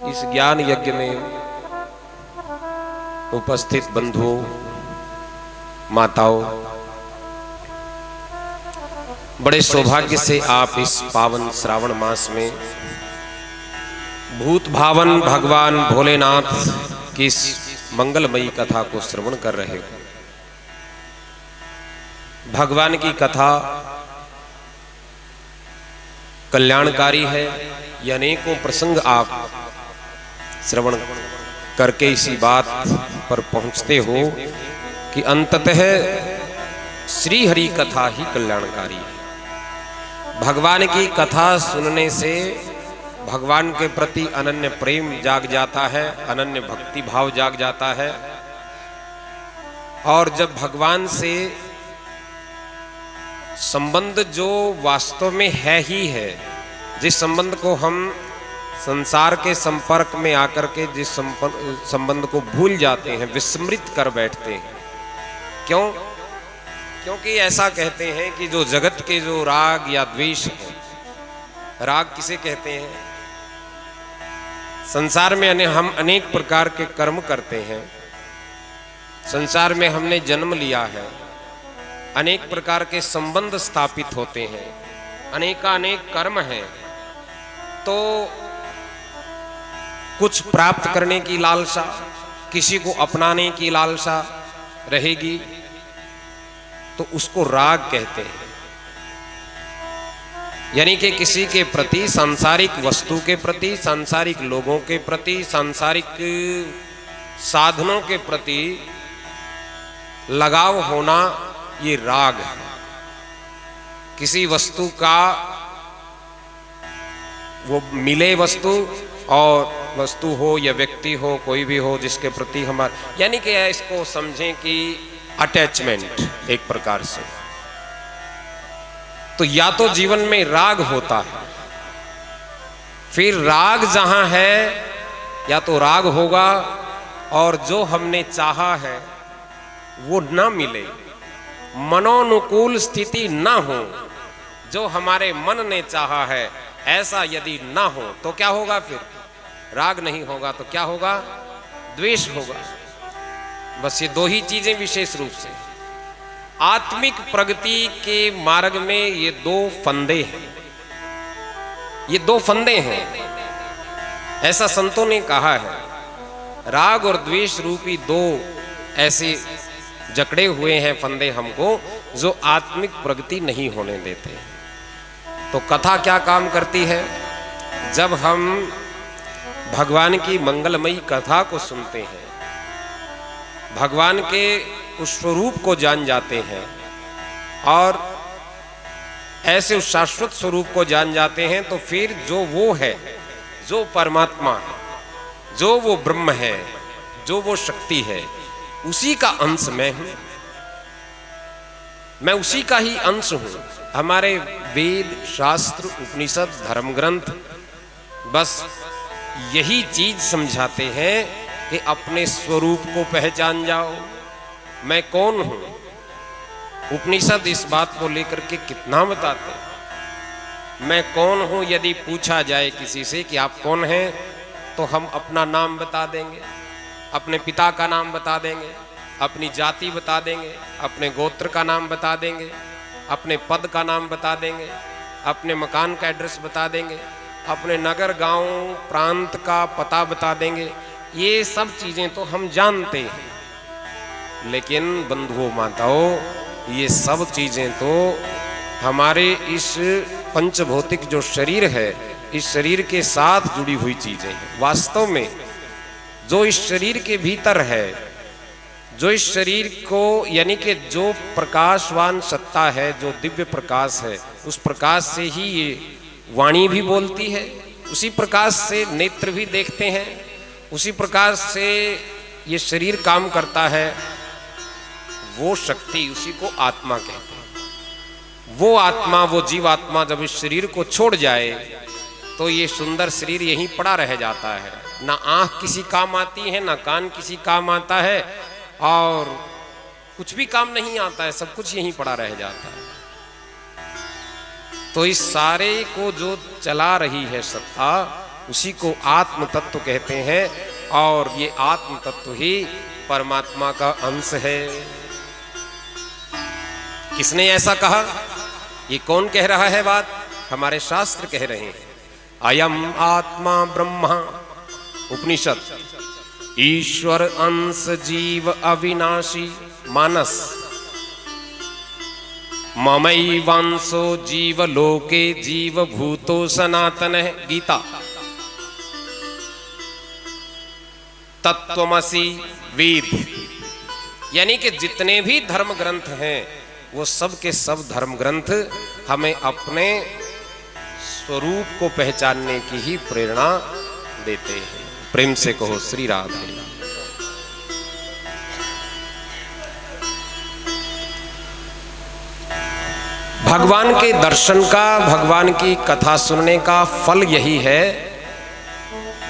इस ज्ञान यज्ञ में उपस्थित बंधुओं, माताओं, बड़े सौभाग्य से आप इस पावन श्रावण मास में भूत भावन भगवान भोलेनाथ की इस मंगलमयी कथा को श्रवण कर रहे हो। भगवान की कथा कल्याणकारी है। ये अनेकों प्रसंग आप श्रवण करके इसी बात पर पहुंचते हो कि अंततः श्री हरि कथा ही कल्याणकारी है। भगवान की कथा सुनने से भगवान के प्रति अनन्य प्रेम जाग जाता है, अनन्य भक्ति भाव जाग जाता है। और जब भगवान से संबंध जो वास्तव में है ही है, जिस संबंध को हम संसार के संपर्क में आकर के जिस संबंध को भूल जाते हैं, विस्मृत कर बैठते हैं। क्यों? क्योंकि ऐसा कहते हैं कि जो जगत के जो राग या द्वेष है, राग किसे कहते हैं? संसार में हम अनेक प्रकार के कर्म करते हैं। संसार में हमने जन्म लिया है, अनेक प्रकार के संबंध स्थापित होते हैं, अनेकानेक कर्म हैं। तो कुछ प्राप्त करने की लालसा, किसी को अपनाने की लालसा रहेगी, तो उसको राग कहते हैं। यानी कि किसी के प्रति, सांसारिक वस्तु के प्रति, सांसारिक लोगों के प्रति, सांसारिक साधनों के प्रति लगाव होना, ये राग है। किसी वस्तु का वो मिले वस्तु, और वस्तु हो या व्यक्ति हो, कोई भी हो जिसके प्रति हमारा, यानी कि इसको समझें कि अटैचमेंट एक प्रकार से। तो या तो जीवन में राग होता है, फिर राग जहां है या तो राग होगा और जो हमने चाहा है वो ना मिले, मनोनुकूल स्थिति ना हो, जो हमारे मन ने चाहा है ऐसा यदि ना हो तो क्या होगा? फिर राग नहीं होगा तो क्या होगा? द्वेष होगा। बस ये दो ही चीजें विशेष रूप से आत्मिक प्रगति के मार्ग में ये दो फंदे हैं, ये दो फंदे हैं, ऐसा संतों ने कहा है। राग और द्वेष रूपी दो ऐसे जकड़े हुए हैं फंदे हमको, जो आत्मिक प्रगति नहीं होने देते। तो कथा क्या काम करती है? जब हम भगवान की मंगलमयी कथा को सुनते हैं, भगवान के उस स्वरूप को जान जाते हैं और ऐसे उस शाश्वत स्वरूप को जान जाते हैं, तो फिर जो वो है, जो परमात्मा है, जो वो ब्रह्म है, जो वो शक्ति है, उसी का अंश मैं हूं, मैं उसी का ही अंश हूं। हमारे वेद, शास्त्र, उपनिषद, धर्म ग्रंथ बस यही चीज समझाते हैं कि अपने स्वरूप को पहचान जाओ, मैं कौन हूं। उपनिषद इस बात को लेकर के कितना बताते हैं। मैं कौन हूं यदि पूछा जाए किसी से कि आप कौन हैं, तो हम अपना नाम बता देंगे, अपने पिता का नाम बता देंगे, अपनी जाति बता देंगे, अपने गोत्र का नाम बता देंगे, अपने पद का नाम बता देंगे, अपने मकान का एड्रेस बता देंगे, अपने नगर, गांव, प्रांत का पता बता देंगे। ये सब चीजें तो हम जानते हैं, लेकिन बंधुओं, माताओं, ये सब चीजें तो हमारे इस पंचभौतिक जो शरीर है, इस शरीर के साथ जुड़ी हुई चीजें हैं। वास्तव में जो इस शरीर के भीतर है, जो इस शरीर को, यानी कि जो प्रकाशवान सत्ता है, जो दिव्य प्रकाश है, उस प्रकाश से ही ये वाणी भी बोलती है, उसी प्रकाश से नेत्र भी देखते हैं, उसी प्रकाश से ये शरीर काम करता है। वो शक्ति, उसी को आत्मा कहते हैं। वो आत्मा, वो जीवात्मा जब इस शरीर को छोड़ जाए तो ये सुंदर शरीर यहीं पड़ा रह जाता है। ना आंख किसी काम आती है, ना कान किसी काम आता है, और कुछ भी काम नहीं आता है, सब कुछ यहीं पड़ा रह जाता है। तो इस सारे को जो चला रही है सत्ता, उसी को आत्म तत्व कहते हैं और ये आत्म तत्व ही परमात्मा का अंश है। किसने ऐसा कहा? ये कौन कह रहा है बात? हमारे शास्त्र कह रहे हैं। अयम आत्मा ब्रह्मा, उपनिषद, ईश्वर अंश जीव अविनाशी, मानस, ममैवांशो जीव लोके जीव भूतो सनातन, गीता, तत्वमसि वेद। यानी कि जितने भी धर्म ग्रंथ हैं वो सब के सब धर्म ग्रंथ हमें अपने स्वरूप को पहचानने की ही प्रेरणा देते हैं। प्रेम से कहो श्री राधे। भगवान के दर्शन का, भगवान की कथा सुनने का फल यही है,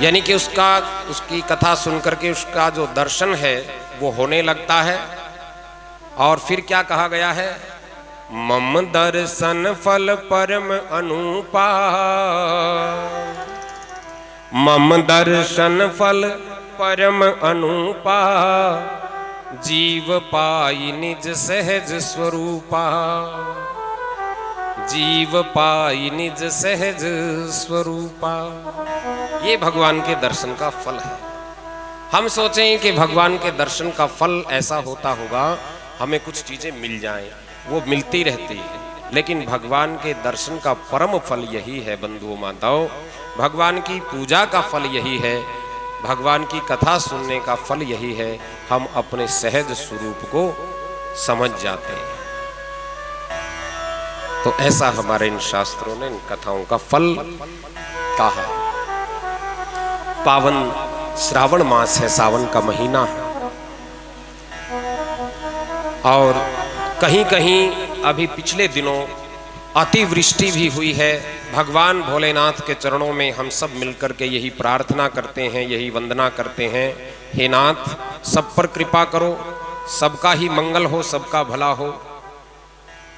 यानी कि उसकी कथा सुनकर के उसका जो दर्शन है वो होने लगता है। और फिर क्या कहा गया है? मम दर्शन फल परम अनुपा, मम दर्शन फल परम अनुपा, जीव पाई निज सहज स्वरूपा, जीव पाई निज सहज स्वरूपा। ये भगवान के दर्शन का फल है। हम सोचें कि भगवान के दर्शन का फल ऐसा होता होगा हमें कुछ चीजें मिल जाएं, वो मिलती रहती है, लेकिन भगवान के दर्शन का परम फल यही है बंधुओं माताओं, भगवान की पूजा का फल यही है, भगवान की कथा सुनने का फल यही है, हम अपने सहज स्वरूप को समझ जाते हैं। तो ऐसा हमारे इन शास्त्रों ने इन कथाओं का फल कहा। पावन श्रावण मास है, सावन का महीना है, और कहीं कहीं अभी पिछले दिनों अतिवृष्टि भी हुई है। भगवान भोलेनाथ के चरणों में हम सब मिलकर के यही प्रार्थना करते हैं, यही वंदना करते हैं, हे नाथ सब पर कृपा करो, सबका ही मंगल हो, सबका भला हो।